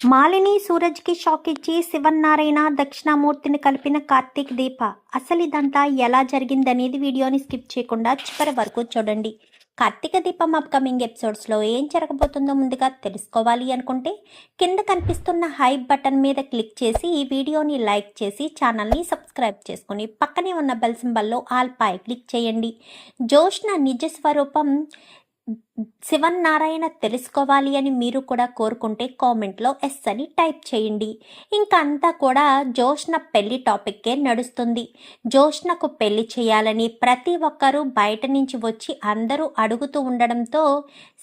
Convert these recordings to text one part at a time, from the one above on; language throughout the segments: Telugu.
మాలిని సూరజ్కి షాక్ ఇచ్చి శివన్నారాయణ దక్షిణామూర్తిని కలిపిన కార్తీక్ దీప. అసలు ఇదంతా ఎలా జరిగిందనేది వీడియోని స్కిప్ చేయకుండా చివరి వరకు చూడండి. కార్తీక దీపం అప్కమింగ్ ఎపిసోడ్స్లో ఏం జరగబోతుందో ముందుగా తెలుసుకోవాలి అనుకుంటే కింద కనిపిస్తున్న హైప్ బటన్ మీద క్లిక్ చేసి ఈ వీడియోని లైక్ చేసి ఛానల్ని సబ్స్క్రైబ్ చేసుకుని పక్కనే ఉన్న బెల్ సింబల్లో ఆల్ పై క్లిక్ చేయండి. జోష్న నిజ స్వరూపం శివన్నారాయణ తెలుసుకోవాలి అని మీరు కూడా కోరుకుంటే కామెంట్లో ఎస్ అని టైప్ చేయండి. ఇంకా అంతా కూడా జోష్న పెళ్లి టాపిక్కే నడుస్తుంది. జోష్నకు పెళ్లి చేయాలని ప్రతి ఒక్కరూ బయట నుంచి వచ్చి అందరూ అడుగుతూ ఉండడంతో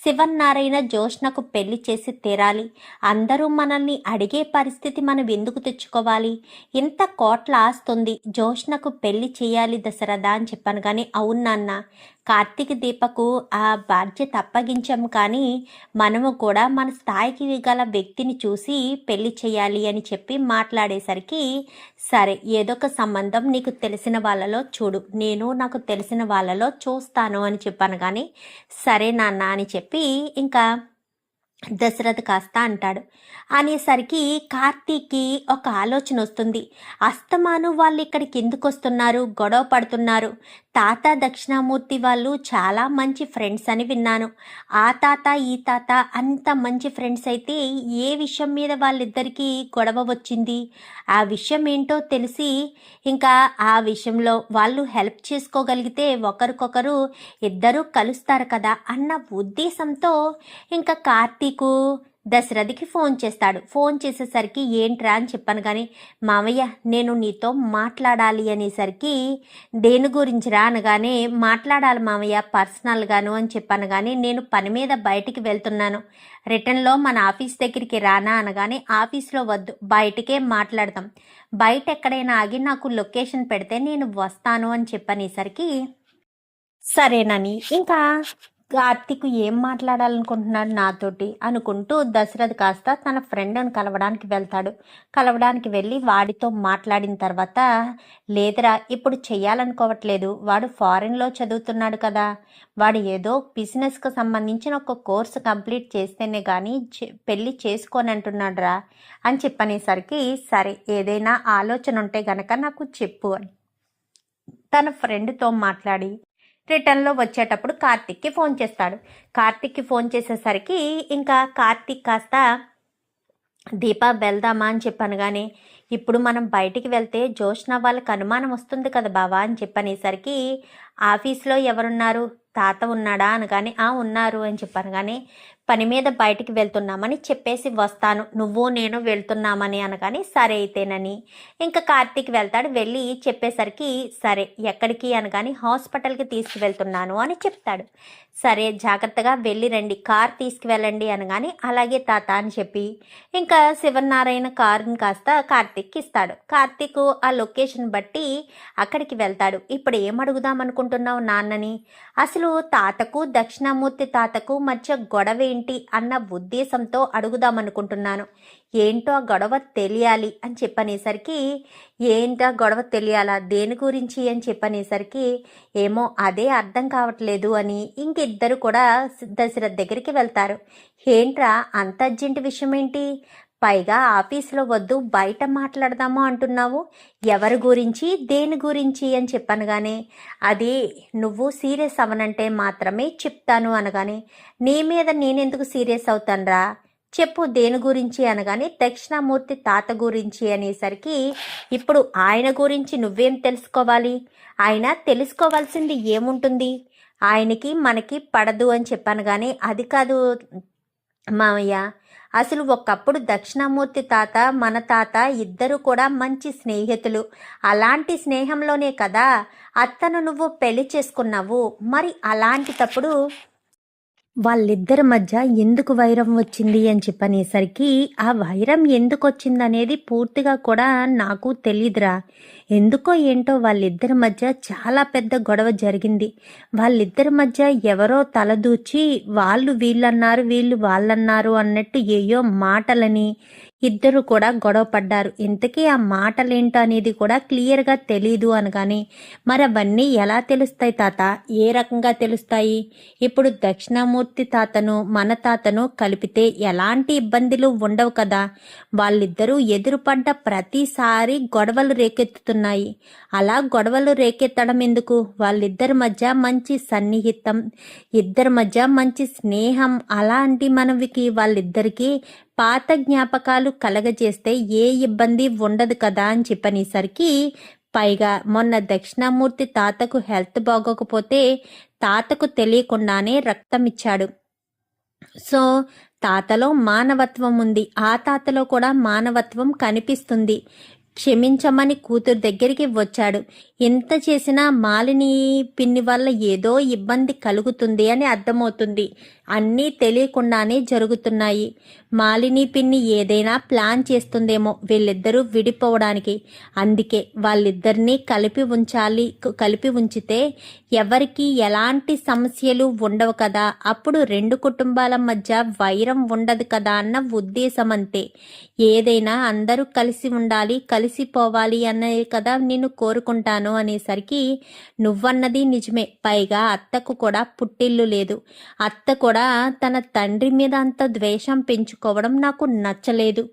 శివన్నారాయణ జోష్నకు పెళ్లి చేసి తీరాలి, అందరూ మనల్ని అడిగే పరిస్థితి మనం ఎందుకు తెచ్చుకోవాలి, ఇంత కోట్ల ఆస్తుంది, జోష్నకు పెళ్లి చేయాలి దశరథ అని చెప్పాను. కానీ అవును నాన్న, కార్తీక దీపకు ఆ బాధ్యత అప్పగించాం, కానీ మనము కూడా మన స్థాయికి గల వ్యక్తిని చూసి పెళ్లి చేయాలి అని చెప్పి మాట్లాడేసరికి సరే ఏదో ఒక సంబంధం నీకు తెలిసిన వాళ్ళలో చూడు, నేను నాకు తెలిసిన వాళ్ళలో చూస్తాను అని చెప్పాను. కానీ సరే నాన్న అని చెప్పి ఇంకా దశరథ్ కాస్త అంటాడు. అనేసరికి కార్తీక్కి ఒక ఆలోచన వస్తుంది. అస్తమాను వాళ్ళు ఇక్కడికి ఎందుకు వస్తున్నారు, గొడవ పడుతున్నారు, తాత దక్షిణామూర్తి వాళ్ళు చాలా మంచి ఫ్రెండ్స్ అని విన్నాను. ఆ తాత ఈ తాత అంత మంచి ఫ్రెండ్స్ అయితే ఏ విషయం మీద వాళ్ళిద్దరికీ గొడవ వచ్చింది, ఆ విషయం ఏంటో తెలిసి ఇంకా ఆ విషయంలో వాళ్ళు హెల్ప్ చేసుకోగలిగితే ఒకరికొకరు ఇద్దరూ కలుస్తారు కదా అన్న ఉద్దేశంతో ఇంకా కార్తీకు దశరథికి ఫోన్ చేస్తాడు. ఫోన్ చేసేసరికి ఏంట్రా అని చెప్పాను. కానీ మామయ్య నేను నీతో మాట్లాడాలి అనేసరికి దేని గురించిరా అనగానే మాట్లాడాలి మామయ్య పర్సనల్గాను అని చెప్పాను. కానీ నేను పని మీద బయటికి వెళ్తున్నాను, రిటర్న్లో మన ఆఫీస్ దగ్గరికి రానా అనగానే ఆఫీస్లో వద్దు బయటికే మాట్లాడదాం, బయట ఎక్కడైనా ఆగి నాకు లొకేషన్ పెడితే నేను వస్తాను అని చెప్పనేసరికి సరేనని ఇంకా కార్తీక్ ఏం మాట్లాడాలనుకుంటున్నాడు నాతోటి అనుకుంటూ దశరథ్ కాస్త తన ఫ్రెండ్ని కలవడానికి వెళ్తాడు. కలవడానికి వెళ్ళి వాడితో మాట్లాడిన తర్వాత లేదురా ఇప్పుడు చెయ్యాలనుకోవట్లేదు, వాడు ఫారిన్లో చదువుతున్నాడు కదా, వాడు ఏదో బిజినెస్కి సంబంధించిన ఒక కోర్సు కంప్లీట్ చేస్తేనే కానీ పెళ్ళి చేసుకోని అంటున్నాడు రా అని చెప్పనేసరికి సరే ఏదైనా ఆలోచన ఉంటే గనక నాకు చెప్పు అని తన ఫ్రెండ్తో మాట్లాడి రిటర్న్లో వచ్చేటప్పుడు కార్తీక్కి ఫోన్ చేస్తాడు. కార్తీక్కి ఫోన్ చేసేసరికి ఇంకా కార్తీక్ కాస్త దీపా వెళ్దామా అని చెప్పాను. కానీ ఇప్పుడు మనం బయటికి వెళ్తే జోష్న వాళ్ళకి అనుమానం వస్తుంది కదా బావా అని చెప్పనేసరికి ఆఫీస్లో ఎవరున్నారు, తాత ఉన్నాడా అనగానే ఉన్నారు అని చెప్పాను. కానీ పని మీద బయటికి వెళ్తున్నామని చెప్పేసి వస్తాను, నువ్వు నేను వెళ్తున్నామని అనగానే సరే అయితేనని ఇంకా కార్తీక్ వెళ్తాడు. వెళ్ళి చెప్పేసరికి సరే ఎక్కడికి అనగాని హాస్పిటల్కి తీసుకువెళ్తున్నాను అని చెప్తాడు. సరే జాగ్రత్తగా వెళ్ళి రండి, కార్ తీసుకువెళ్ళండి అనగాని అలాగే తాత అని చెప్పి ఇంకా శివనారాయణ కారుని కాస్త కార్తీక్కి ఇస్తాడు. కార్తీక్ ఆ లొకేషన్ బట్టి అక్కడికి వెళ్తాడు. ఇప్పుడు ఏం అడుగుదాం అనుకుంటున్నావు నాన్నని, అసలు తాతకు దక్షిణామూర్తి తాతకు మధ్య గొడవ ఏంటి అన్న ఉద్దేశంతో అడుగుదాం అనుకుంటున్నాను. ఏంటో ఆ గొడవ తెలియాలి అని చెప్పనేసరికి ఏంటో గొడవ తెలియాలా దేని గురించి అని చెప్పనేసరికి ఏమో అదే అర్థం కావట్లేదు అని ఇంకిద్దరు కూడా దశరథ్ దగ్గరికి వెళ్తారు. ఏంట్రా అంత అర్జెంట్ విషయం ఏంటి, పైగా ఆఫీస్లో వద్దు బయట మాట్లాడదాము అంటున్నావు, ఎవరి గురించి దేని గురించి అని చెప్పనగానే అది నువ్వు సీరియస్ అవనంటే మాత్రమే చెప్తాను అనగానే నీ మీద నేనెందుకు సీరియస్ అవుతానురా చెప్పు దేని గురించి అనగానే దక్షిణామూర్తి తాత గురించి అనేసరికి ఇప్పుడు ఆయన గురించి నువ్వేం తెలుసుకోవాలి, ఆయన తెలుసుకోవాల్సింది ఏముంటుంది, ఆయనకి మనకి పడదు అని చెప్పాను. కానీ అది కాదు మామయ్య, అసలు ఒకప్పుడు దక్షిణామూర్తి తాత మన తాత ఇద్దరు కూడా మంచి స్నేహితులు, అలాంటి స్నేహంలోనే కదా అత్తను నువ్వు పెళ్లి చేసుకున్నావు, మరి అలాంటిటప్పుడు వాళ్ళిద్దరి మధ్య ఎందుకు వైరం వచ్చింది అని చెప్పనేసరికి ఆ వైరం ఎందుకు వచ్చిందనేది పూర్తిగా కూడా నాకు తెలీదురా, ఎందుకో ఏంటో వాళ్ళిద్దరి మధ్య చాలా పెద్ద గొడవ జరిగింది. వాళ్ళిద్దరి మధ్య ఎవరో తలదూచి వాళ్ళు వీళ్ళన్నారు, వీళ్ళు వాళ్ళన్నారు అన్నట్టు ఏయో మాటలని ఇద్దరు కూడా గొడవ పడ్డారు. ఇంతకీ ఆ మాటలేంటో అనేది కూడా క్లియర్గా తెలీదు అనగాని, మరి అవన్నీ ఎలా తెలుస్తాయి తాత? ఏ రకంగా తెలుస్తాయి? ఇప్పుడు దక్షిణామూర్తి తాతను మన తాతను కలిపితే ఎలాంటి ఇబ్బందులు ఉండవు కదా. వాళ్ళిద్దరూ ఎదురుపడ్డ ప్రతిసారి గొడవలు రేకెత్తుతున్నాయి. అలా గొడవలు రేకెత్తడం ఎందుకు? వాళ్ళిద్దరి మధ్య మంచి సన్నిహితం, ఇద్దరి మధ్య మంచి స్నేహం, అలాంటి మనవికి వాళ్ళిద్దరికీ పాత జ్ఞాపకాలు కలగజేస్తే ఏ ఇబ్బంది ఉండదు కదా అని చెప్పనేసరికి, పైగా మొన్న దక్షిణామూర్తి తాతకు హెల్త్ బాగోకపోతే తాతకు తెలియకుండానే రక్తం ఇచ్చాడు. సో తాతలో మానవత్వం ఉంది, ఆ తాతలో కూడా మానవత్వం కనిపిస్తుంది. క్షమించమని కూతురు దగ్గరికి వచ్చాడు. ఎంత చేసినా మాలిని పిన్ని వల్ల ఏదో ఇబ్బంది కలుగుతుంది అని అర్థమవుతుంది. అన్నీ తెలియకుండానే జరుగుతున్నాయి. మాలిని పిన్ని ఏదైనా ప్లాన్ చేస్తుందేమో వీళ్ళిద్దరూ విడిపోవడానికి. అందుకే వాళ్ళిద్దరినీ కలిపి ఉంచితే ఎవరికి ఎలాంటి సమస్యలు ఉండవు కదా, అప్పుడు రెండు కుటుంబాల మధ్య వైరం ఉండదు కదా అన్న ఉద్దేశం అంతే. ఏదైనా అందరూ కలిసి ఉండాలి, కలిసిపోవాలి అన్నది కదా నేను కోరుకుంటాను అనేసరికి, నువ్వన్నది నిజమే. పైగా అత్తకు కూడా పుట్టిల్లు లేదు. అత్త కూడా తన తండ్రి మీద అంత ద్వేషం పెంచుకోవడం నాకు నచ్చలేదు.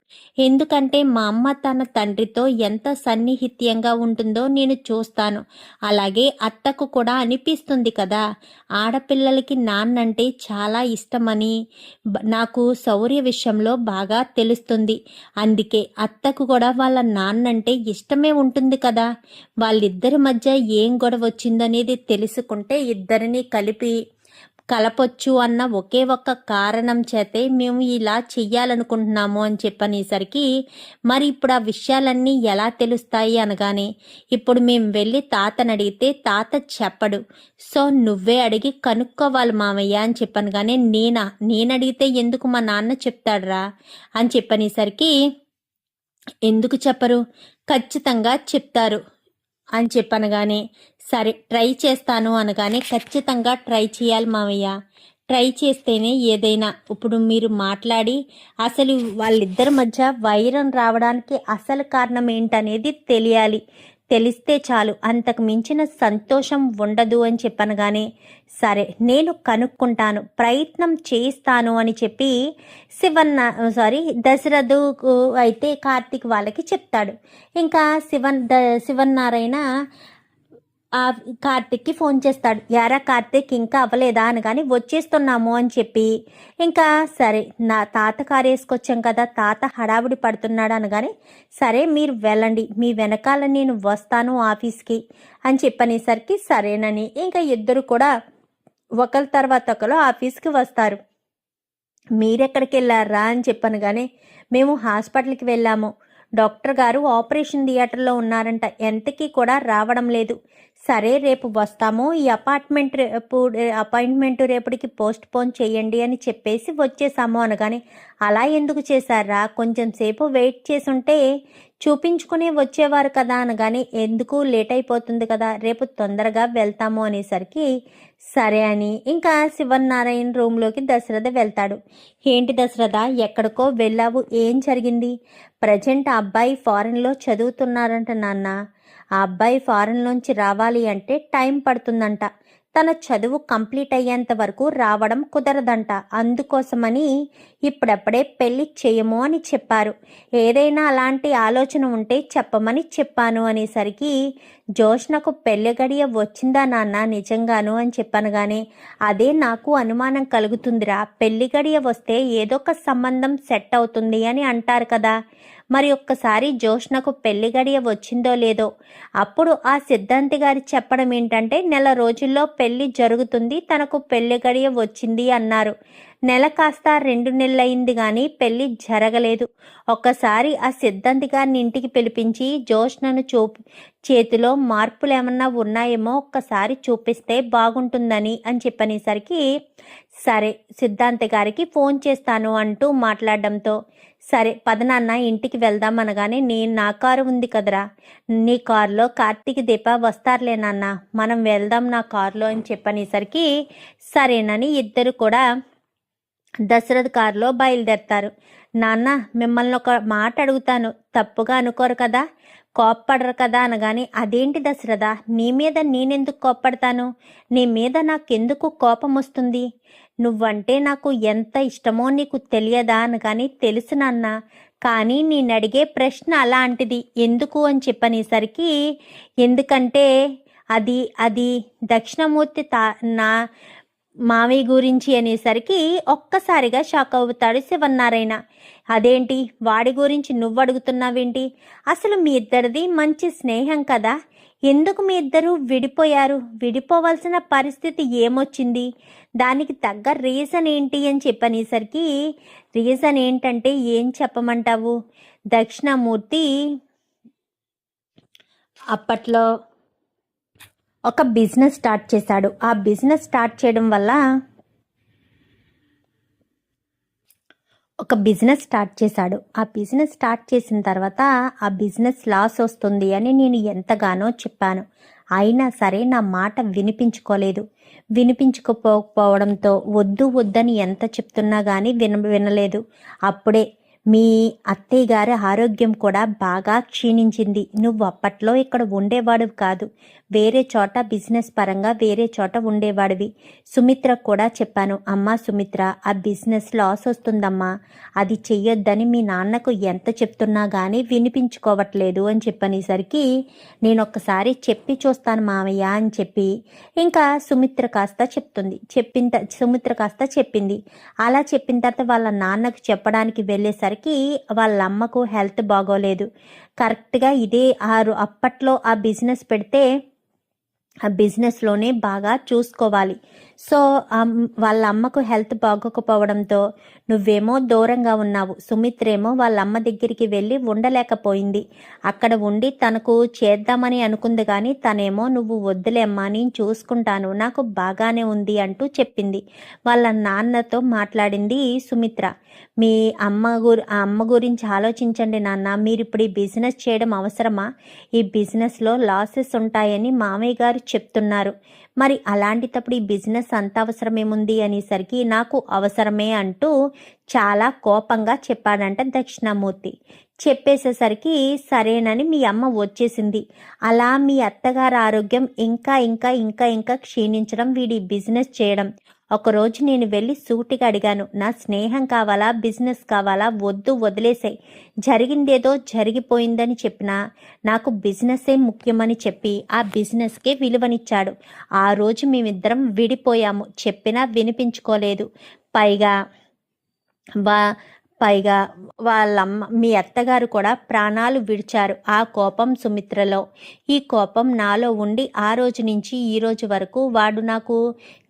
ఎందుకంటే మా అమ్మ తన తండ్రితో ఎంత సన్నిహిత్యంగా ఉంటుందో నేను చూస్తాను. అలాగే అత్తకు కూడా అనిపిస్తుంది కదా, ఆడపిల్లలకి నాన్నంటే చాలా ఇష్టమని నాకు శౌర్య విషయంలో బాగా తెలుస్తుంది. అందుకే అత్తకు కూడా వాళ్ళ నాన్నంటే ఇష్టమే ఉంటుంది కదా. వాళ్ళిద్దరి మధ్య ఏం గొడవ వచ్చిందనేది తెలుసుకుంటే ఇద్దరిని కలపొచ్చు అన్న ఒకే ఒక్క కారణం చేతే మేము ఇలా చెయ్యాలనుకుంటున్నాము అని చెప్పనేసరికి, మరి ఇప్పుడు ఆ విషయాలన్నీ ఎలా తెలుస్తాయి అనగానే, ఇప్పుడు మేము వెళ్ళి తాతని అడిగితే తాత చెప్పడు. సో నువ్వే అడిగి కనుక్కోవాలి మామయ్య అని చెప్పాను. కానీ నేనడిగితే ఎందుకు మా నాన్న చెప్తాడురా అని చెప్పనేసరికి, ఎందుకు చెప్పరు, ఖచ్చితంగా చెప్తారు అని చెప్పనగానే, సరే ట్రై చేస్తాను అనగానే, ఖచ్చితంగా ట్రై చేయాలి మామయ్య, ట్రై చేస్తేనే ఏదైనా. ఇప్పుడు మీరు మాట్లాడి అసలు వాళ్ళిద్దరి మధ్య వైరం రావడానికి అసలు కారణం ఏంటనేది తెలిస్తే చాలు, అంతకు మించిన సంతోషం ఉండదు అని చెప్పనగానే, సరే నేను కనుక్కుంటాను, ప్రయత్నం చేస్తాను అని చెప్పి దశరథుకు అయితే కార్తీక్ వాళ్ళకి చెప్తాడు. ఇంకా శివన్నారాయణ ఆ కార్తీక్కి ఫోన్ చేస్తాడు. యారా కార్తీక్ ఇంకా అవ్వలేదా అనగాని, వచ్చేస్తున్నాము అని చెప్పి, ఇంకా సరే నా తాత కారు వేసుకొచ్చాం కదా, తాత హడావుడి పడుతున్నాడు అనగానే, సరే మీరు వెళ్ళండి, మీ వెనకాల నేను వస్తాను ఆఫీస్కి అని చెప్పనేసరికి సరేనని ఇంకా ఇద్దరు కూడా ఒకరి తర్వాత ఒకరు ఆఫీస్కి వస్తారు. మీరెక్కడికి వెళ్ళారా అని చెప్పనగానే, మేము హాస్పిటల్కి వెళ్ళాము, డాక్టర్ గారు ఆపరేషన్ థియేటర్లో ఉన్నారంట, ఎంతకీ కూడా రావడం లేదు. సరే రేపు వస్తాము, ఈ అపాయింట్మెంట్ రేపటికి పోస్ట్ పోన్ చేయండి అని చెప్పేసి వచ్చేసాము అనగానే, అలా ఎందుకు చేశారా, కొంచెం సేపు వెయిట్ చేసుంటే చూపించుకుని వచ్చేవారు కదా అనగానే, ఎందుకు లేట్ అయిపోతుంది కదా, రేపు తొందరగా వెళ్తాము అనేసరికి సరే అని ఇంకా శివనారాయణ రూమ్లోకి దశరథ వెళ్తాడు. ఏంటి దశరథ, ఎక్కడికో వెళ్ళావు, ఏం జరిగింది? ప్రజెంట్ ఆ అబ్బాయి ఫారెన్లో చదువుతున్నారంట నాన్న. ఆ అబ్బాయి ఫారెన్లోంచి రావాలి అంటే టైం పడుతుందంట. తన చదువు కంప్లీట్ అయ్యేంత వరకు రావడం కుదరదంట. అందుకోసమని ఇప్పుడప్పుడే పెళ్లి చేయము అని చెప్పారు. ఏదైనా అలాంటి ఆలోచన ఉంటే చెప్పమని చెప్పాను అనేసరికి, జోష్నకు పెళ్లి గడియ వచ్చిందా నాన్న నిజంగాను అని చెప్పనగానే, అదే నాకు అనుమానం కలుగుతుందిరా, పెళ్లి గడియ వస్తే ఏదో ఒక సంబంధం సెట్ అవుతుంది అని అంటారు కదా, మరి ఒక్కసారి జోష్నకు పెళ్లి గడియ వచ్చిందో లేదో. అప్పుడు ఆ సిద్ధాంతి గారు చెప్పడం ఏంటంటే, నెల రోజుల్లో పెళ్లి జరుగుతుంది, తనకు పెళ్లి గడియ వచ్చింది అన్నారు. నెల కాస్త 2 నెలలైంది కానీ పెళ్లి జరగలేదు. ఒక్కసారి ఆ సిద్ధాంతి గారిని ఇంటికి పిలిపించి జోష్నను చేతిలో మార్పులు ఏమన్నా ఉన్నాయేమో ఒక్కసారి చూపిస్తే బాగుంటుందని అని చెప్పనేసరికి, సరే సిద్ధాంత్ గారికి ఫోన్ చేస్తాను అంటూ మాట్లాడడంతో, సరే పద నాన్న ఇంటికి వెళ్దాం అనగానే, నా కారు ఉంది కదరా, నీ కారులో కార్తీక్ దీప వస్తారులే నాన్న, మనం వెళ్దాం నా కారులో అని చెప్పనేసరికి సరేనని ఇద్దరు కూడా దశరథ్ కారులో బయలుదేరతారు. నాన్న మిమ్మల్ని ఒక మాట అడుగుతాను, తప్పుగా అనుకోరు కదా, కోప్పడరు కదా అనగానే, అదేంటి దశరథ, నీ మీద నేనెందుకు కోప్పడతాను, నీ మీద నాకెందుకు కోపం వస్తుంది, నువ్వంటే నాకు ఎంత ఇష్టమో నీకు తెలియదా అనగాని, తెలుసు నాన్న, కానీ నేను అడిగే ప్రశ్న అలాంటిది, ఎందుకు అని చెప్పనేసరికి, ఎందుకంటే అది అది దక్షిణమూర్తి నా మామయ్య గురించి అనేసరికి ఒక్కసారిగా షాక్ అవుతాడు శివన్నారాయణ. అదేంటి వాడి గురించి నువ్వు అడుగుతున్నావేంటి, అసలు మీ ఇద్దరిది మంచి స్నేహం కదా, ఎందుకు మీ ఇద్దరు విడిపోయారు, విడిపోవాల్సిన పరిస్థితి ఏమొచ్చింది, దానికి తగ్గ రీజన్ ఏంటి అని చెప్పనేసరికి, రీజన్ ఏంటంటే ఏం చెప్పమంటావు, దక్షిణామూర్తి అప్పట్లో ఒక బిజినెస్ స్టార్ట్ చేశాడు. ఆ బిజినెస్ స్టార్ట్ చేయడం వల్ల ఆ బిజినెస్ స్టార్ట్ చేసిన తర్వాత ఆ బిజినెస్ లాస్ వస్తుంది అని నేను ఎంతగానో చెప్పాను. అయినా సరే నా మాట వినిపించుకోకపోవడంతో వద్దని ఎంత చెప్తున్నా కానీ వినలేదు. అప్పుడే మీ అత్తయ్య గారి ఆరోగ్యం కూడా బాగా క్షీణించింది. నువ్వు అప్పట్లో ఇక్కడ ఉండేవాడు కాదు, వేరే చోట బిజినెస్ పరంగా వేరే చోట ఉండేవాడివి. సుమిత్ర కూడా చెప్పాను, అమ్మా సుమిత్ర, ఆ బిజినెస్ లాస్ వస్తుందమ్మా, అది చెయ్యొద్దని మీ నాన్నకు ఎంత చెప్తున్నా కానీ వినిపించుకోవట్లేదు అని చెప్పనేసరికి, నేను ఒక్కసారి చెప్పి చూస్తాను మామయ్య అని చెప్పి ఇంకా సుమిత్ర కాస్త చెప్పింది. అలా చెప్పిన తర్వాత వాళ్ళ నాన్నకు చెప్పడానికి వెళ్ళేసరికి వాళ్ళ అమ్మకు హెల్త్ బాగోలేదు. కరెక్ట్గా ఇదే అప్పట్లో ఆ బిజినెస్ పెడితే ఆ బిజినెస్లోనే బాగా చూసుకోవాలి. సో వాళ్ళ అమ్మకు హెల్త్ బాగోకపోవడంతో నువ్వేమో దూరంగా ఉన్నావు, సుమిత్రేమో వాళ్ళ అమ్మ దగ్గరికి వెళ్ళి ఉండలేకపోయింది. అక్కడ ఉండి తనకు చేద్దామని అనుకుంది, కానీ తనేమో నువ్వు వద్దులేమ్మా నేను చూసుకుంటాను, నాకు బాగానే ఉంది అంటూ చెప్పింది. వాళ్ళ నాన్నతో మాట్లాడింది సుమిత్ర. మీ అమ్మ గురించి ఆలోచించండి నాన్న, మీరు ఇప్పుడు ఈ బిజినెస్ చేయడం అవసరమా, ఈ బిజినెస్లో లాసెస్ ఉంటాయని మామయ్య గారు చెప్తున్నారు, మరి అలాంటిటప్పుడు ఈ బిజినెస్ అంత అవసరమేముంది అనేసరికి, నాకు అవసరమే అంటూ చాలా కోపంగా చెప్పాడంట దక్షిణామూర్తి. చెప్పేసేసరికి సరేనని మీ అమ్మ వచ్చేసింది. అలా మీ అత్తగారి ఆరోగ్యం ఇంకా ఇంకా ఇంకా ఇంకా క్షీణించడం, వీడి బిజినెస్ చేయడం. ఒకరోజు నేను వెళ్ళి సూటిగా అడిగాను, నా స్నేహం కావాలా బిజినెస్ కావాలా, వదిలేసాయి, జరిగిందేదో జరిగిపోయిందని చెప్పినా నాకు బిజినెస్సే ముఖ్యమని చెప్పి ఆ బిజినెస్కే విలువనిచ్చాడు. ఆ రోజు మేమిద్దరం విడిపోయాము, చెప్పినా వినిపించుకోలేదు. పైగా వాళ్ళమ్మ మీ అత్తగారు కూడా ప్రాణాలు విడిచారు. ఆ కోపం సుమిత్రలో, ఈ కోపం నాలో ఉండి ఆ రోజు నుంచి ఈ రోజు వరకు వాడు నాకు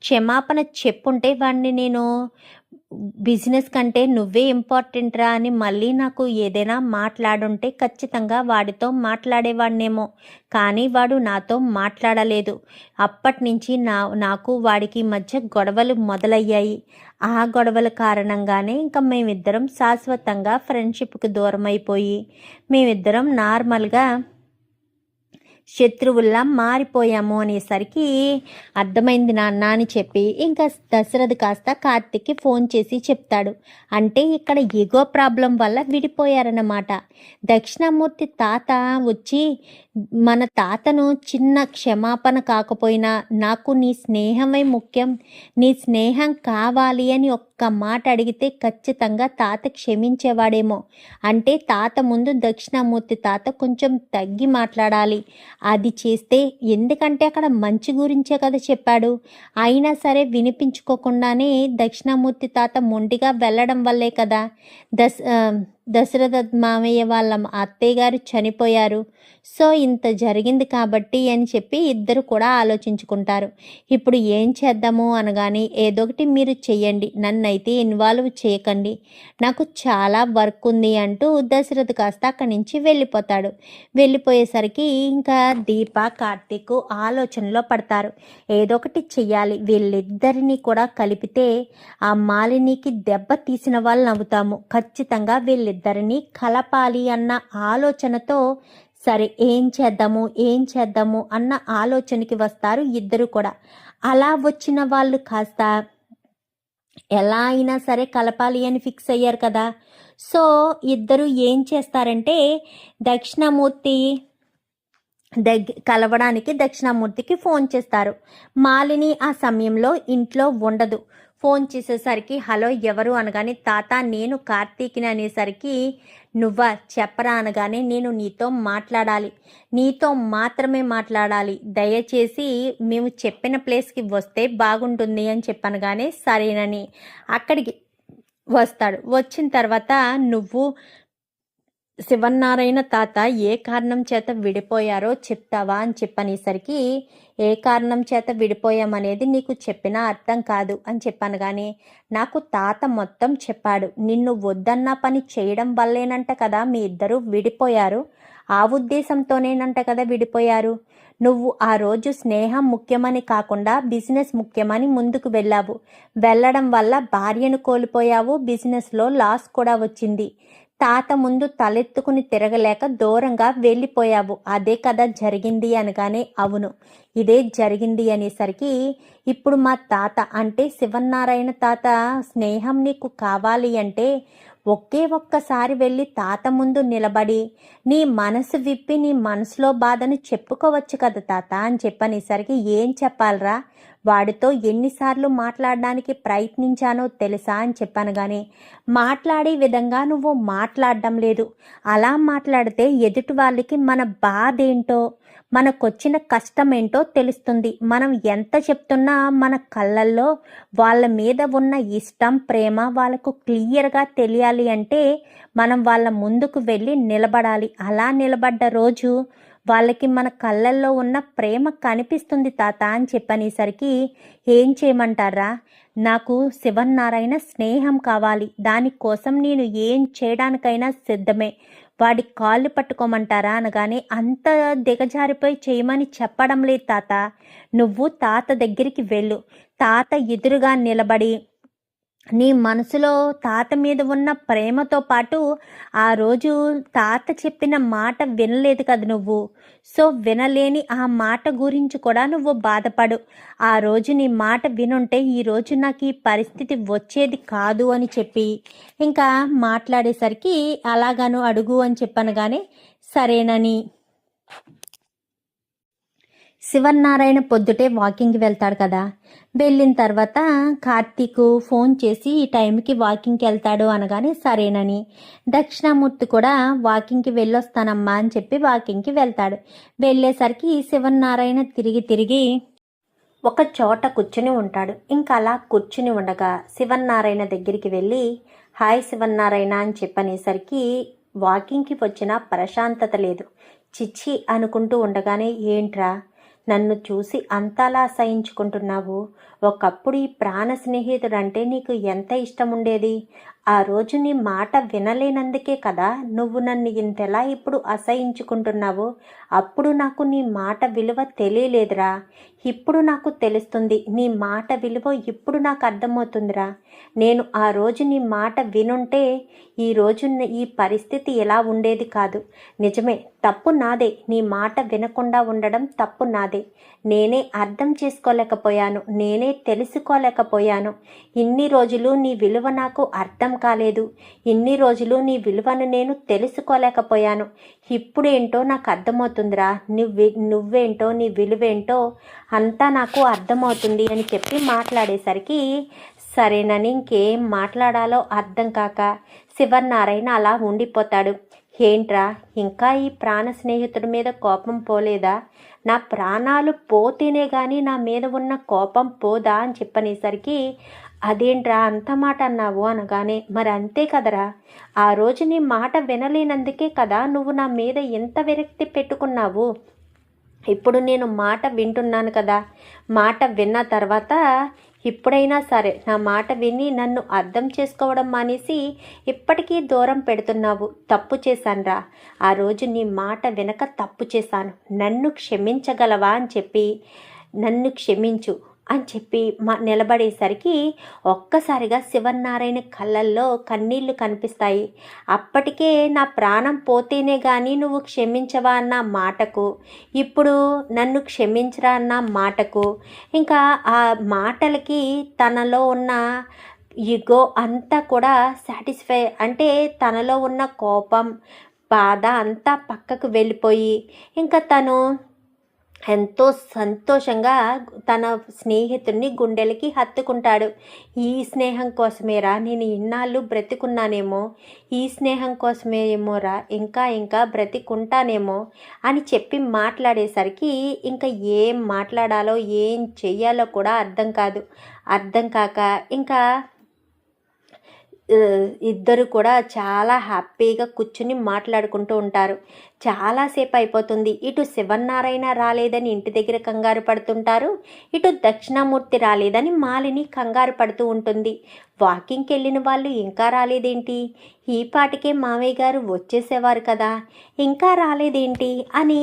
క్షమాపణ చెప్పుంటే వాడిని నేను బిజినెస్ కంటే నువ్వే ఇంపార్టెంట్ రా అని మళ్ళీ నాకు ఏదైనా మాట్లాడుంటే ఖచ్చితంగా వాడితో మాట్లాడేవాడినేమో, కానీ వాడు నాతో మాట్లాడలేదు. అప్పటి నుంచి నాకు వాడికి మధ్య గొడవలు మొదలయ్యాయి. ఆ గొడవల కారణంగానే ఇంకా మేమిద్దరం శాశ్వతంగా ఫ్రెండ్షిప్కి దూరం అయిపోయి మేమిద్దరం నార్మల్గా శత్రువుల్లా మారిపోయాము అనేసరికి అర్థమైంది నాన్న అని చెప్పి ఇంకా దశరథ్ కాస్త కార్తీక్కి ఫోన్ చేసి చెప్తాడు. అంటే ఇక్కడ ఈగో ప్రాబ్లం వల్ల విడిపోయారన్నమాట. దక్షిణామూర్తి తాత వచ్చి మన తాతను చిన్న క్షమాపణ కాకపోయినా నాకు నీ స్నేహమే ముఖ్యం, నీ స్నేహం కావాలి అని ఒక్క మాట అడిగితే ఖచ్చితంగా తాత క్షమించేవాడేమో. అంటే తాత ముందు దక్షిణామూర్తి తాత కొంచెం తగ్గి మాట్లాడాలి. అది చేస్తే, ఎందుకంటే అక్కడ మంచి గురించే కదా చెప్పాడు. అయినా సరే వినిపించుకోకుండానే దక్షిణామూర్తి తాత మొండిగా వెళ్ళడం వల్లే కదా దశరథ మామయ్య వాళ్ళ అత్తయ్య గారు చనిపోయారు, సో ఇంత జరిగింది కాబట్టి అని చెప్పి ఇద్దరు కూడా ఆలోచించుకుంటారు. ఇప్పుడు ఏం చేద్దాము అనగానే ఏదో ఒకటి మీరు చెయ్యండి, నన్నైతే ఇన్వాల్వ్ చేయకండి, నాకు చాలా వర్క్ ఉంది అంటూ దశరథ్ కాస్త అక్కడి నుంచి వెళ్ళిపోతాడు. వెళ్ళిపోయేసరికి ఇంకా దీప కార్తీక్ ఆలోచనలో పడతారు. ఏదో ఒకటి చెయ్యాలి, వీళ్ళిద్దరినీ కూడా కలిపితే ఆ మాలినికి దెబ్బ తీసిన వాళ్ళు నవ్వుతాము, ఖచ్చితంగా వీళ్ళిద్దరినీ కలపాలి అన్న ఆలోచనతో సరే ఏం చేద్దాము అన్న ఆలోచనకి వస్తారు ఇద్దరు కూడా. అలా వచ్చిన వాళ్ళు కాస్త ఎలా అయినా సరే కలపాలి అని ఫిక్స్ అయ్యారు కదా. సో ఇద్దరు ఏం చేస్తారంటే దక్షిణామూర్తి కలవడానికి దక్షిణామూర్తికి ఫోన్ చేస్తారు. మాలిని ఆ సమయంలో ఇంట్లో ఉండదు. ఫోన్ చేసేసరికి హలో ఎవరు అనగానే తాత నేను కార్తీక్ని అనేసరికి నువ్వా చెప్పరా అనగానే నేను నీతో మాట్లాడాలి, నీతో మాత్రమే మాట్లాడాలి, దయచేసి మేము చెప్పిన ప్లేస్కి వస్తే బాగుంటుంది అని చెప్పనగానే సరేనని అక్కడికి వస్తాడు. వచ్చిన తర్వాత నువ్వు శివన్నారాయణ తాత ఏ కారణం చేత విడిపోయారో చెప్తావా అని చెప్పనేసరికి ఏ కారణం చేత విడిపోయామనేది నీకు చెప్పినా అర్థం కాదు అని చెప్పాను. కానీ నాకు తాత మొత్తం చెప్పాడు, నిన్ను వద్దన్న పని చేయడం వల్లేనంట కదా మీ ఇద్దరు విడిపోయారు, ఆ ఉద్దేశంతోనేనంట కదా విడిపోయారు. నువ్వు ఆ రోజు స్నేహం ముఖ్యమని కాకుండా బిజినెస్ ముఖ్యమని ముందుకు వెళ్ళావు, వెళ్ళడం వల్ల భార్యను కోల్పోయావు, బిజినెస్లో లాస్ కూడా వచ్చింది, తాత ముందు తలెత్తుకుని తిరగలేక దూరంగా వెళ్ళిపోయావు, అదే కదా జరిగింది అనగానే అవును ఇదే జరిగింది అనేసరికి ఇప్పుడు మా తాత అంటే శివన్నారాయణ తాత స్నేహం నీకు కావాలి అంటే ఒక్కసారి వెళ్ళి తాత ముందు నిలబడి నీ మనసు విప్పి నీ మనసులో బాధను చెప్పుకోవచ్చు కదా తాత అని చెప్పనేసరికి ఏం చెప్పాలరా, వాడితో ఎన్నిసార్లు మాట్లాడడానికి ప్రయత్నించానో తెలుసా అని చెప్పాను. కానీ మాట్లాడే విధంగా నువ్వు మాట్లాడడం లేదు. అలా మాట్లాడితే ఎదుటి వాళ్ళకి మన బాధ ఏంటో మనకొచ్చిన కష్టం ఏంటో తెలుస్తుంది. మనం ఎంత చెప్తున్నా మన కళ్ళల్లో వాళ్ళ మీద ఉన్న ఇష్టం ప్రేమ వాళ్ళకు క్లియర్గా తెలియాలి అంటే మనం వాళ్ళ ముందుకు వెళ్ళి నిలబడాలి. అలా నిలబడ్డ రోజు వాళ్ళకి మన కళ్ళల్లో ఉన్న ప్రేమ కనిపిస్తుంది తాత అని చెప్పనేసరికి ఏం చేయమంటారా, నాకు శివన్నారాయణ స్నేహం కావాలి, దానికోసం నేను ఏం చేయడానికైనా సిద్ధమే, వాడి కాళ్ళు పట్టుకోమంటారా అనగానే అంత దిగజారిపోయి చేయమని చెప్పడం లేదు తాత, నువ్వు తాత దగ్గరికి వెళ్ళు, తాత ఎదురుగా నిలబడి నీ మనసులో తాత మీద ఉన్న ప్రేమతో పాటు ఆ రోజు తాత చెప్పిన మాట వినలేదు కదా నువ్వు, సో వినలేని ఆ మాట గురించి కూడా నువ్వు బాధపడు, ఆ రోజు నీ మాట వినుంటే ఈరోజు నాకు ఈ పరిస్థితి వచ్చేది కాదు అని చెప్పి ఇంకా మాట్లాడేసరికి అలాగాను అడుగు అని చెప్పాను. కానీ సరేనని శివన్నారాయణ పొద్దుటే వాకింగ్కి వెళ్తాడు కదా. వెళ్ళిన తర్వాత కార్తీక్ ఫోన్ చేసి ఈ టైంకి వాకింగ్కి వెళ్తాడు అనగానే సరేనని దక్షిణామూర్తి కూడా వాకింగ్కి వెళ్ళొస్తానమ్మా అని చెప్పి వాకింగ్కి వెళ్తాడు. వెళ్ళేసరికి శివన్నారాయణ తిరిగి ఒక చోట కూర్చుని ఉంటాడు. ఇంకా అలా కూర్చుని ఉండగా శివన్నారాయణ దగ్గరికి వెళ్ళి హాయ్ శివన్నారాయణ అని చెప్పనేసరికి వాకింగ్కి వచ్చిన ప్రశాంతత లేదు. చిచ్చి అనుకుంటూ ఉండగానే ఏంట్రా నన్ను చూసి అంతలా అసహించుకుంటున్నావు, ఒకప్పుడు ఈ ప్రాణ స్నేహితుడంటే నీకు ఎంత ఇష్టం ఉండేది, ఆ రోజు నీ మాట వినలేనందుకే కదా నువ్వు నన్ను ఇంతలా ఇప్పుడు అసహించుకుంటున్నావు, అప్పుడు నాకు నీ మాట విలువ తెలియలేదురా, ఇప్పుడు నాకు తెలుస్తుంది, నీ మాట విలువ ఇప్పుడు నాకు అర్థమవుతుందిరా, నేను ఆ రోజు నీ మాట వినుంటే ఈరోజు ఈ పరిస్థితి ఎలా ఉండేది కాదు, నిజమే తప్పు నాదే, నీ మాట వినకుండా ఉండడం తప్పు నాదే, నేనే అర్థం చేసుకోలేకపోయాను, నేనే తెలుసుకోలేకపోయాను, ఇన్ని రోజులు నీ విలువ నాకు అర్థం కాలేదు, ఇన్ని రోజులు నీ విలువను నేను తెలుసుకోలేకపోయాను, ఇప్పుడేంటో నాకు అర్థమవుతుందిరా, నువ్వేంటో నీ విలువేంటో అంతా నాకు అర్థమవుతుంది అని చెప్పి మాట్లాడేసరికి సరేనని ఇంకేం మాట్లాడాలో అర్థం కాక శివన్నారాయణ అలా ఉండిపోతాడు. ఏంట్రా ఇంకా ఈ ప్రాణ స్నేహితుడి మీద కోపం పోలేదా, నా ప్రాణాలు పోతేనే కానీ నా మీద ఉన్న కోపం పోదా అని చెప్పనేసరికి అదేంట్రా అంత మాట అన్నావు అనగానే, మరి అంతే కదరా, ఆ రోజు నీ మాట వినలేనందుకే కదా నువ్వు నా మీద ఎంత విరక్తి పెట్టుకున్నావు. ఇప్పుడు నేను మాట వింటున్నాను కదా, మాట విన్న తర్వాత ఇప్పుడైనా సరే నా మాట విని నన్ను అర్థం చేసుకోవడం మానేసి ఇప్పటికీ దూరం పెడుతున్నావు. తప్పు చేశానురా, ఆ రోజు నీ మాట వినక తప్పు చేశాను, నన్ను క్షమించగలవా అని చెప్పి, నన్ను క్షమించు అని చెప్పి నిలబడేసరికి ఒక్కసారిగా శివనారాయణ కళ్ళల్లో కన్నీళ్లు కనిపిస్తాయి. అప్పటికే నా ప్రాణం పోతేనే కానీ నువ్వు క్షమించవా అన్న మాటకు, ఇప్పుడు నన్ను క్షమించరా అన్న మాటకు, ఇంకా ఆ మాటలకి తనలో ఉన్న ఈగో అంతా కూడా సాటిస్ఫై, అంటే తనలో ఉన్న కోపం బాధ అంతా పక్కకు వెళ్ళిపోయి ఇంకా తను ఎంతో సంతోషంగా తన స్నేహితుడిని గుండెలకి హత్తుకుంటాడు. ఈ స్నేహం కోసమేరా నేను ఇన్నాళ్ళు బ్రతికున్నానేమో, ఈ స్నేహం కోసమేమోరా ఇంకా ఇంకా బ్రతికుంటానేమో అని చెప్పి మాట్లాడేసరికి ఇంకా ఏం మాట్లాడాలో ఏం చెయ్యాలో కూడా అర్థం కాక ఇంకా ఇద్దరు కూడా చాలా హ్యాపీగా కూర్చుని మాట్లాడుకుంటూ ఉంటారు. చాలాసేపు అయిపోతుంది. ఇటు శివనారాయణ రాలేదని ఇంటి దగ్గర కంగారు పడుతుంటారు, ఇటు దక్షిణామూర్తి రాలేదని మాలిని కంగారు పడుతూ ఉంటుంది. వాకింగ్కి వెళ్ళిన వాళ్ళు ఇంకా రాలేదేంటి, ఈ పాటికే మామయ్య గారు వచ్చేసేవారు కదా, ఇంకా రాలేదేంటి అని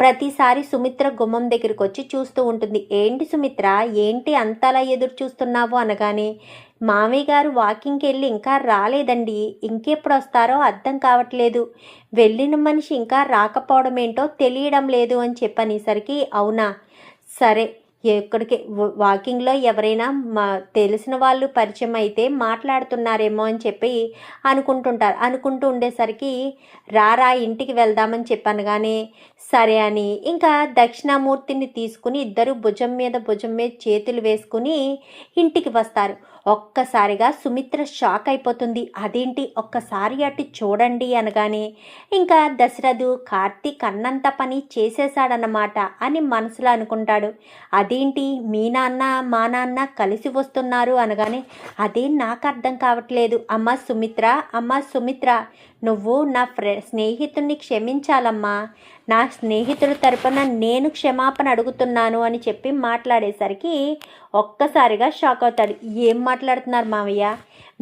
ప్రతిసారి సుమిత్ర గుమ్మం దగ్గరికి వచ్చి చూస్తూ ఉంటుంది. ఏంటి సుమిత్ర, ఏంటి అంతలా ఎదురు చూస్తున్నావు అనగానే, మామయ్య గారు వాకింగ్కి వెళ్ళి ఇంకా రాలేదండి, ఇంకెప్పుడు వస్తారో అర్థం కావట్లేదు, వెళ్ళిన మనిషి ఇంకా రాకపోవడం ఏంటో తెలియడం లేదు అని చెప్పనేసరికి, అవునా సరే ఎక్కడికి వాకింగ్లో ఎవరైనా తెలిసిన వాళ్ళు పరిచయం అయితే మాట్లాడుతున్నారేమో అని చెప్పి అనుకుంటూ ఉండేసరికి రారా ఇంటికి వెళ్దామని చెప్పాను. కానీ సరే అని ఇంకా దక్షిణామూర్తిని తీసుకుని ఇద్దరు భుజం మీద చేతులు వేసుకుని ఇంటికి వస్తారు. ఒక్కసారిగా సుమిత్ర షాక్ అయిపోతుంది. అదేంటి, ఒక్కసారి అటు చూడండి అనగానే ఇంకా దశరథు కార్తీక్ అన్నంత పని చేసేశాడన్నమాట అని మనసులో అనుకుంటాడు. అదేంటి మీ నాన్న మా నాన్న కలిసి వస్తున్నారు అనగానే, అదే నాకు అర్థం కావట్లేదు. అమ్మ సుమిత్ర నువ్వు నా స్నేహితుడిని క్షమించాలమ్మా, నా స్నేహితుడి తరపున నేను క్షమాపణ అడుగుతున్నాను అని చెప్పి మాట్లాడేసరికి ఒక్కసారిగా షాక్ అవుతాడు. ఏం మాట్లాడుతున్నారు మావయ్య,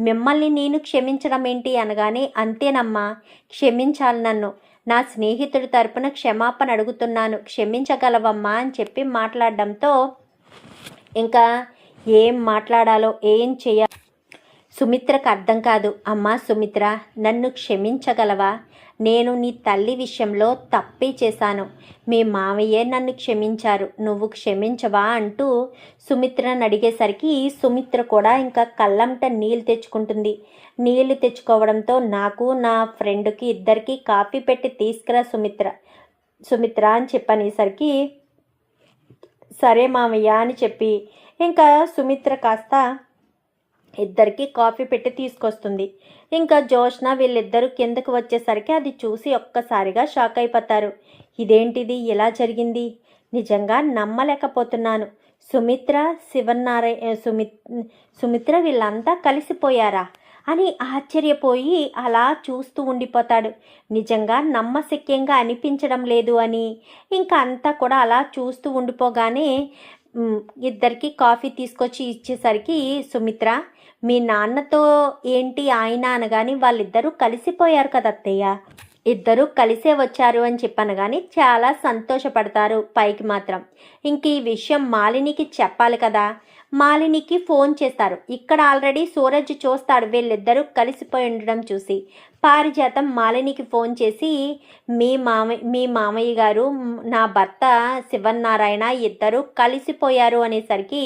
మిమ్మల్ని నేను క్షమించడం ఏంటి అనగానే, అంతేనమ్మా, క్షమించాలి నన్ను, నా స్నేహితుడి తరపున క్షమాపణ అడుగుతున్నాను, క్షమించగలవమ్మా అని చెప్పి మాట్లాడడంతో ఇంకా ఏం మాట్లాడాలో ఏం చేయాలో సుమిత్రకు అర్థం కాదు. అమ్మా సుమిత్ర, నన్ను క్షమించగలవా, నేను నీ తల్లి విషయంలో తప్పే చేశాను, మీ మావయ్యే నన్ను క్షమించారు, నువ్వు క్షమించవా అంటూ సుమిత్రను అడిగేసరికి సుమిత్ర కూడా ఇంకా కళ్ళంట నీళ్ళు తెచ్చుకుంటుంది. నీళ్ళు తెచ్చుకోవడంతో నాకు నా ఫ్రెండ్కి ఇద్దరికి కాఫీ పెట్టి తీసుకురా సుమిత్ర అని చెప్పనేసరికి సరే మావయ్య అని చెప్పి ఇంకా సుమిత్ర కాస్త ఇద్దరికి కాఫీ పెట్టి తీసుకొస్తుంది. ఇంకా జోష్న వీళ్ళిద్దరూ కిందకు వచ్చేసరికి అది చూసి ఒక్కసారిగా షాక్ అయిపోతారు. ఇదేంటిది ఇలా జరిగింది, నిజంగా నమ్మలేకపోతున్నాను, సుమిత్ర వీళ్ళంతా కలిసిపోయారా అని ఆశ్చర్యపోయి అలా చూస్తూ ఉండిపోతాడు. నిజంగా నమ్మశక్యంగా అనిపించడం లేదు అని ఇంకా అంతా కూడా అలా చూస్తూ ఉండిపోగానే ఇద్దరికి కాఫీ తీసుకొచ్చి ఇచ్చేసరికి సుమిత్ర, మీ నాన్నతో ఏంటి ఆయన అనగాని, వాళ్ళిద్దరూ కలిసిపోయారు కదా అత్తయ్య, ఇద్దరూ కలిసే వచ్చారు అని చెప్పాను. కానీ చాలా సంతోషపడతారు పైకి మాత్రం. ఇంక ఈ విషయం మాలినికి చెప్పాలి కదా, మాలినికి ఫోన్ చేస్తారు. ఇక్కడ ఆల్రెడీ సూరజ్ చూస్తాడు వీళ్ళిద్దరూ కలిసిపోయి ఉండడం చూసి. పారిజాతం మాలినికి ఫోన్ చేసి, మీ మామయ్య గారు నా భర్త శివనారాయణ ఇద్దరు కలిసిపోయారు అనేసరికి,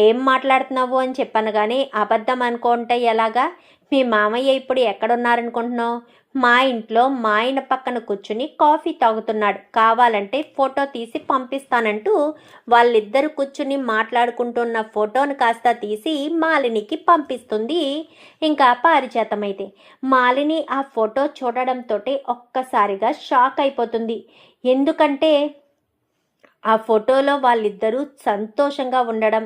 ఏం మాట్లాడుతున్నావు అని చెప్పాను. కానీ అబద్ధం అనుకుంటే ఎలాగా, మీ మామయ్య ఇప్పుడు ఎక్కడున్నారనుకుంటున్నావు, మా ఇంట్లో మా ఆయన పక్కన కూర్చుని కాఫీ తాగుతున్నాడు, కావాలంటే ఫోటో తీసి పంపిస్తానంటూ వాళ్ళిద్దరు కూర్చుని మాట్లాడుకుంటున్న ఫోటోను కాస్త తీసి మాలినికి పంపిస్తుంది. ఇంకా పారిజాతమైతే మాలిని ఆ ఫోటో చూడడంతో ఒక్కసారిగా షాక్ అయిపోతుంది. ఎందుకంటే ఆ ఫోటోలో వాళ్ళిద్దరూ సంతోషంగా ఉండడం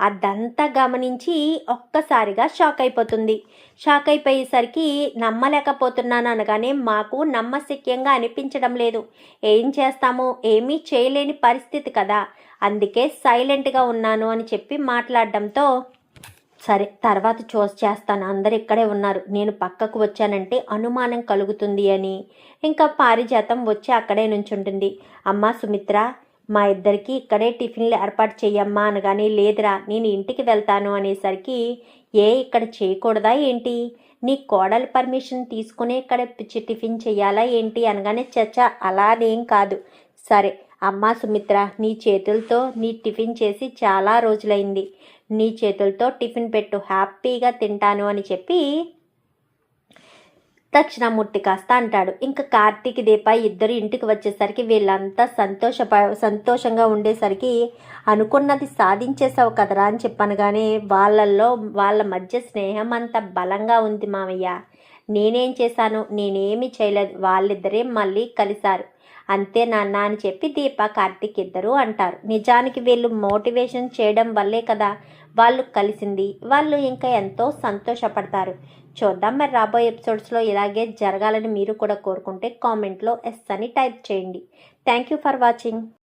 అదంతా గమనించి ఒక్కసారిగా షాక్ అయిపోతుంది. షాక్ అయిపోయేసరికి నమ్మలేకపోతున్నాను అనగానే మాకు నమ్మశక్యంగా అనిపించడం లేదు. ఏం చేస్తామో ఏమీ చేయలేని పరిస్థితి కదా, అందుకే సైలెంట్గా ఉన్నాను అని చెప్పి మాట్లాడడంతో సరే తర్వాత చేస్తాను, అందరు ఇక్కడే ఉన్నారు, నేను పక్కకు వచ్చానంటే అనుమానం కలుగుతుంది అని ఇంకా పారిజాతం వచ్చి అక్కడే నుంచుంటుంది. అమ్మా సుమిత్ర, మా ఇద్దరికి ఇక్కడే టిఫిన్లు ఏర్పాటు చెయ్యమ్మా అనగానే లేదురా నేను ఇంటికి వెళ్తాను అనేసరికి ఇక్కడ చేయకూడదా ఏంటి, నీ కోడలు పర్మిషన్ తీసుకునే ఇక్కడ టిఫిన్ చెయ్యాలా ఏంటి అనగానే చచ్చా అలానేం కాదు, సరే అమ్మా సుమిత్ర నీ చేతులతో నీ టిఫిన్ చేసి చాలా రోజులైంది, నీ చేతులతో టిఫిన్ పెట్టు, హ్యాపీగా తింటాను అని చెప్పి దక్షిణామూర్తి కాస్త అంటాడు. ఇంకా కార్తీక్ దీప ఇద్దరు ఇంటికి వచ్చేసరికి వీళ్ళంతా సంతోషంగా ఉండేసరికి అనుకున్నది సాధించేసావు కదరా అని చెప్పనగానే వాళ్ళ మధ్య స్నేహం అంత బలంగా ఉంది మామయ్య, నేనేం చేశాను, నేనేమి చేయలేదు, వాళ్ళిద్దరే మళ్ళీ కలిశారు అంతే నాన్న అని చెప్పి దీప కార్తీక్ ఇద్దరు అంటారు. నిజానికి వీళ్ళు మోటివేషన్ చేయడం వల్లే కదా వాళ్ళు కలిసింది, వాళ్ళు ఇంకా ఎంతో సంతోషపడతారు. చూద్దాం మరి రాబోయే ఎపిసోడ్స్లో ఇలాగే జరగాలని మీరు కూడా కోరుకుంటే కామెంట్లో ఎస్ అని టైప్ చేయండి. Thank you for watching.